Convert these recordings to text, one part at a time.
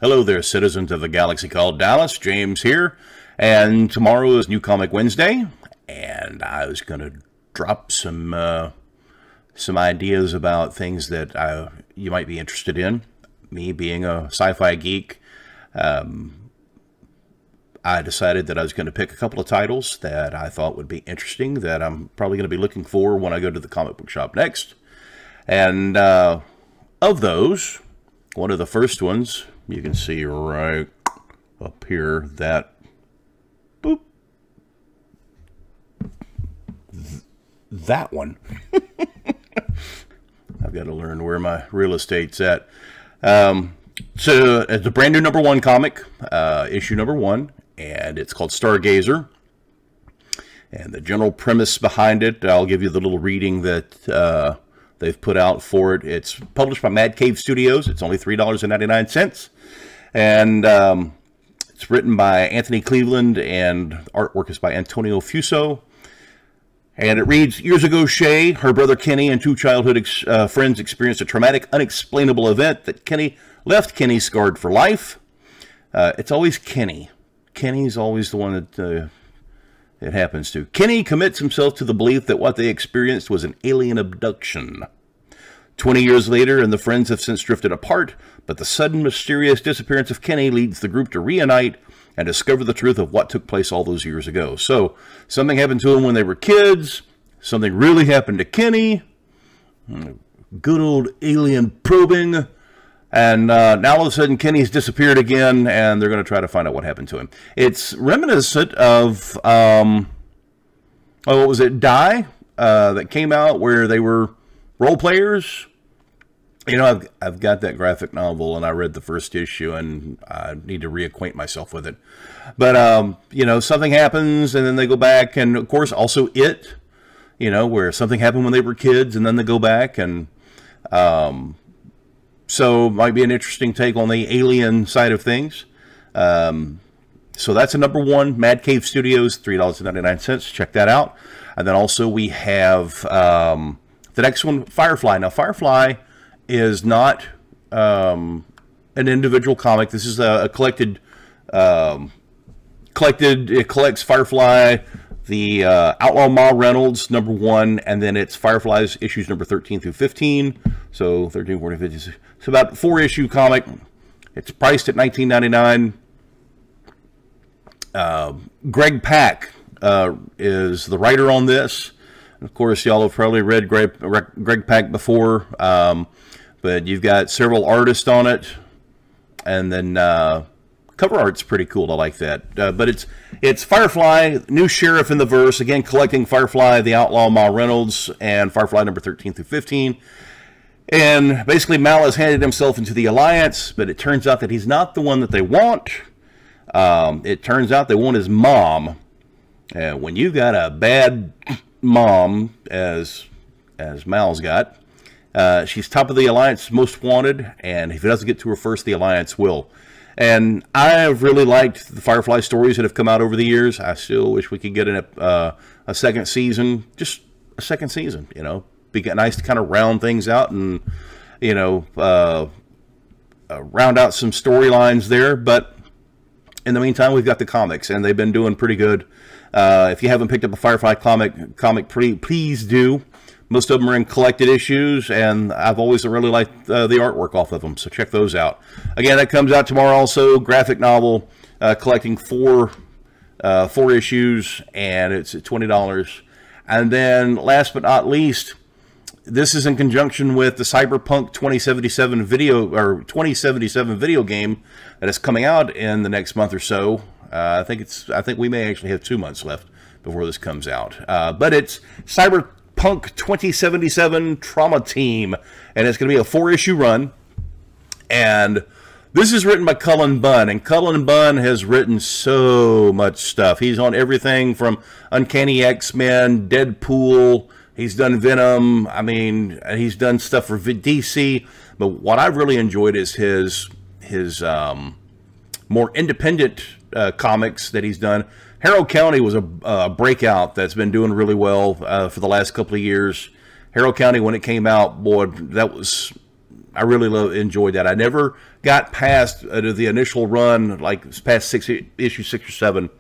Hello there, citizens of the galaxy called Dallas. James here, and tomorrow is New Comic Wednesday, and I was going to drop some ideas about things that you might be interested in. Me being a sci-fi geek, I decided that I was going to pick a couple of titles that I thought would be interesting, that I'm probably going to be looking for when I go to the comic book shop next. And of those, one of the first ones, you can see right up here, that boop, that one. I've got to learn where my real estate's at. So it's a brand new #1 comic, issue #1, and it's called Stargazer. And the general premise behind it, I'll give you the little reading that they've put out for it. It's published by Mad Cave Studios. It's only $3.99. And it's written by Anthony Cleveland, and artwork is by Antonio Fuso. And it reads, years ago, Shay, her brother Kenny, and two childhood friends experienced a traumatic, unexplainable event that left Kenny scarred for life. It's always Kenny. Kenny's always the one that it happens to. Kenny commits himself to the belief that what they experienced was an alien abduction. 20 years later, and the friends have since drifted apart, but the sudden mysterious disappearance of Kenny leads the group to reunite and discover the truth of what took place all those years ago. So, something happened to them when they were kids. Something really happened to Kenny. Good old alien probing. And now all of a sudden, Kenny's disappeared again, and they're going to try to find out what happened to him. It's reminiscent of, what was it, Die? That came out where they were role players. You know, I've got that graphic novel, and I read the first issue, and I need to reacquaint myself with it. But, you know, something happens, and then they go back, and, of course, also It, you know, where something happened when they were kids, and then they go back, and so might be an interesting take on the alien side of things. So that's a #1, Mad Cave Studios, $3.99. Check that out. And then also we have the next one, Firefly. Now, Firefly is not an individual comic. This is a collected. It collects Firefly, the Outlaw Ma Reynolds #1, and then it's Firefly's issues number 13 through 15. So 13, 14, 15. It's about a 4-issue comic. It's priced at $19.99. Greg Pak is the writer on this. Of course, y'all have probably read Greg Pak before, but you've got several artists on it, and then cover art's pretty cool. I like that. But it's Firefly, new sheriff in the verse, again collecting Firefly, the Outlaw Ma Reynolds, and Firefly number 13 through 15. And basically, Mal has handed himself into the Alliance, but it turns out that he's not the one that they want. It turns out they want his mom. And when you got a bad mom, as Mal's got, she's top of the Alliance Most Wanted, and if he doesn't get to her first, the Alliance will. And I've really liked the Firefly stories that have come out over the years. I still wish we could get a second season, just a second season, you know. Be nice to kind of round things out and, you know, round out some storylines there. But in the meantime, we've got the comics, and they've been doing pretty good. If you haven't picked up a Firefly comic, please do. Most of them are in collected issues, and I've always really liked the artwork off of them, so check those out. Again, that comes out tomorrow also, graphic novel, collecting four issues, and it's at $20. And then, last but not least, this is in conjunction with the Cyberpunk 2077 video game that is coming out in the next month or so. I think we may actually have 2 months left before this comes out. But it's Cyberpunk 2077 Trauma Team, and it's going to be a 4-issue run. And this is written by Cullen Bunn, and Cullen Bunn has written so much stuff. He's on everything from Uncanny X-Men, Deadpool. He's done Venom. I mean, he's done stuff for DC. But what I've really enjoyed is his more independent comics that he's done. Harrow County was a breakout that's been doing really well for the last couple of years. Harrow County, when it came out, boy, that was I really enjoyed that. I never got past the initial run, like past issue 6 or 7.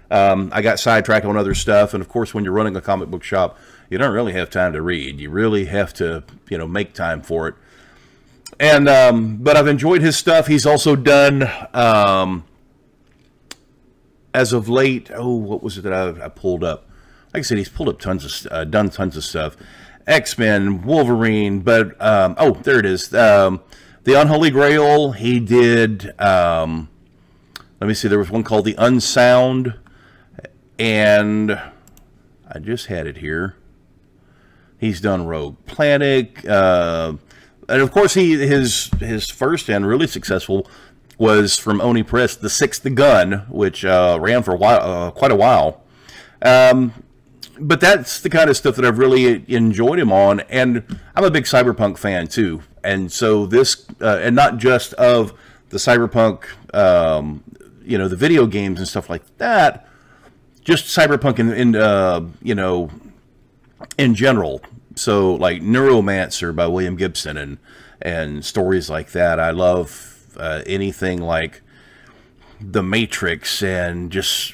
I got sidetracked on other stuff, and of course, when you're running a comic book shop, you don't really have time to read. You really have to, make time for it. And but I've enjoyed his stuff. He's also done, as of late. Oh, what was it that I pulled up? Like I said, he's pulled up done tons of stuff. X-Men, Wolverine, but oh, there it is. The Unholy Grail. He did. Let me see. There was one called The Unsound, and I just had it here. He's done Rogue Planet, and of course, his first and really successful was from Oni Press, The Sixth Gun, which ran for a while, quite a while. But that's the kind of stuff that I've really enjoyed him on, and I'm a big cyberpunk fan too. And so this, and not just of the cyberpunk, the video games and stuff like that, just cyberpunk in general. So like Neuromancer by William Gibson and stories like that. I love anything like The Matrix and just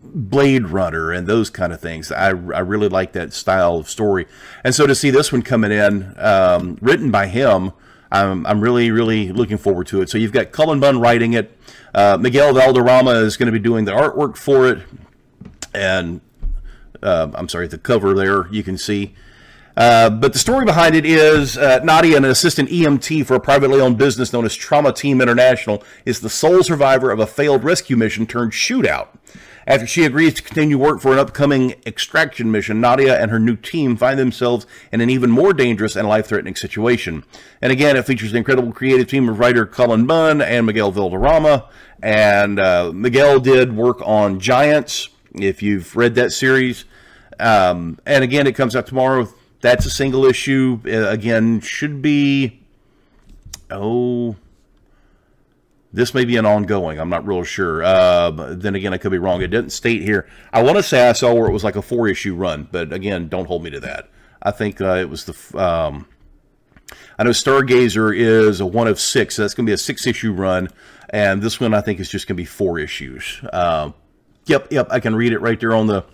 Blade Runner and those kind of things. I really like that style of story. And so to see this one coming in, written by him, I'm really, really looking forward to it. So you've got Cullen Bunn writing it. Miguel Valderrama is going to be doing the artwork for it. And I'm sorry, the cover there you can see. But the story behind it is Nadia, an assistant EMT for a privately owned business known as Trauma Team International, is the sole survivor of a failed rescue mission turned shootout. After she agrees to continue work for an upcoming extraction mission, Nadia and her new team find themselves in an even more dangerous and life-threatening situation. And again, it features the incredible creative team of writer Cullen Bunn and Miguel Valderrama. And Miguel did work on Giants, if you've read that series. And again, it comes out tomorrow. That's a single issue. Again, should be... this may be an ongoing. I'm not real sure. But then again, I could be wrong. It doesn't state here. I want to say I saw where it was like a 4-issue run. But again, don't hold me to that. I think it was the... I know Stargazer is a 1 of 6. So that's going to be a 6-issue run. And this one, I think, is just going to be 4 issues. Yep. I can read it right there on the...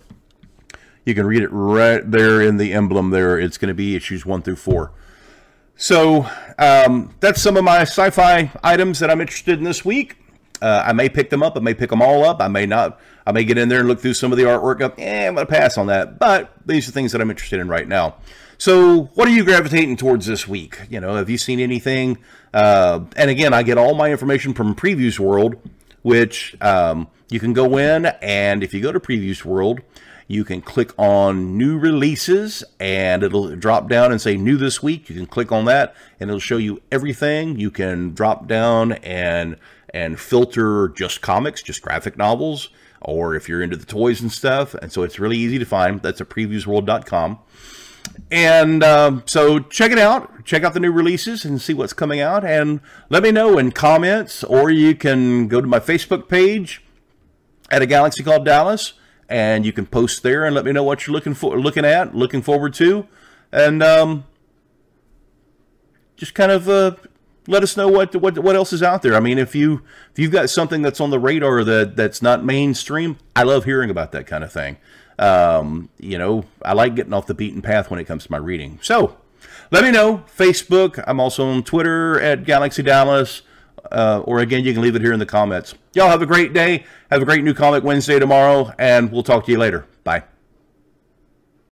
You can read it right there in the emblem there. It's going to be issues 1 through 4. So that's some of my sci-fi items that I'm interested in this week. I may pick them up. I may pick them all up. I may not. I may get in there and look through some of the artwork. I'm going to pass on that. But these are things that I'm interested in right now. So what are you gravitating towards this week? Have you seen anything? And again, I get all my information from Previews World, which you can go in, and if you go to Previews World, you can click on new releases and it'll drop down and say new this week. You can click on that and it'll show you everything. You can drop down and filter just comics, just graphic novels, or if you're into the toys and stuff. And so it's really easy to find. That's at previewsworld.com. And so check it out. Check out the new releases and see what's coming out. And let me know in comments, or you can go to my Facebook page at A Galaxy Called Dallas. And you can post there and let me know what you're looking forward to, and just kind of let us know what else is out there. I mean, if you've got something that's on the radar that's not mainstream, I love hearing about that kind of thing. I like getting off the beaten path when it comes to my reading. So let me know. Facebook. I'm also on Twitter at Galaxy Dallas. Or again, you can leave it here in the comments. Y'all have a great day. Have a great New Comic Wednesday tomorrow, and we'll talk to you later. Bye.